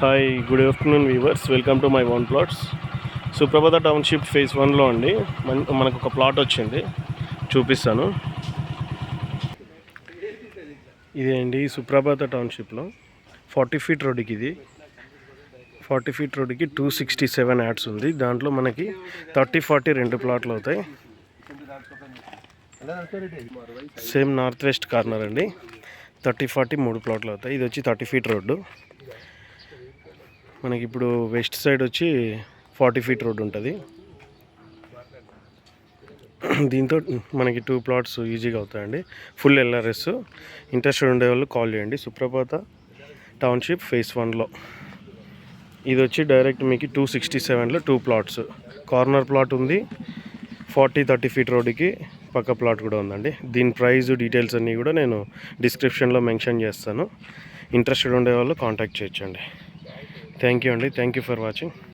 Hi, good afternoon viewers. Welcome to my own plots. Suprabhata township phase 1లో అండి మనకు ఒక ప్లాట్ వచ్చింది, చూపిస్తాను. ఇదే అండి సుప్రభాత టౌన్షిప్లో 40 ఫీట్ రోడ్డుకి, ఇది 40 ఫీట్ రోడ్డుకి 267 యాడ్స్ ఉంది. దాంట్లో మనకి 30-40 రెండు ప్లాట్లు అవుతాయి. సేమ్ నార్త్ వెస్ట్ కార్నర్ అండి. 30-40 మూడు ప్లాట్లు అవుతాయి. ఇది వచ్చి 30 ఫీట్ రోడ్డు. మనకి ఇప్పుడు వెస్ట్ సైడ్ వచ్చి 40 ఫీట్ రోడ్ ఉంటుంది. దీంతో మనకి 2 ప్లాట్స్ ఈజీగా అవుతాయండి. Full LRS. ఇంట్రెస్టెడ్ ఉండేవాళ్ళు కాల్ చేయండి. సుప్రభాత టౌన్షిప్ ఫేజ్ 1లో ఇది వచ్చి డైరెక్ట్ మీకు 267లో 2 ప్లాట్స్. కార్నర్ ప్లాట్ ఉంది, 40-30 ఫీట్ రోడ్డుకి పక్క ప్లాట్ కూడా ఉందండి. దీని ప్రైస్ డీటెయిల్స్ అన్నీ కూడా నేను డిస్క్రిప్షన్లో మెన్షన్ చేస్తాను. ఇంట్రెస్టెడ్ ఉండేవాళ్ళు కాంటాక్ట్ చేయొచ్చండి. థ్యాంక్ యూ అండి. Thank you for watching.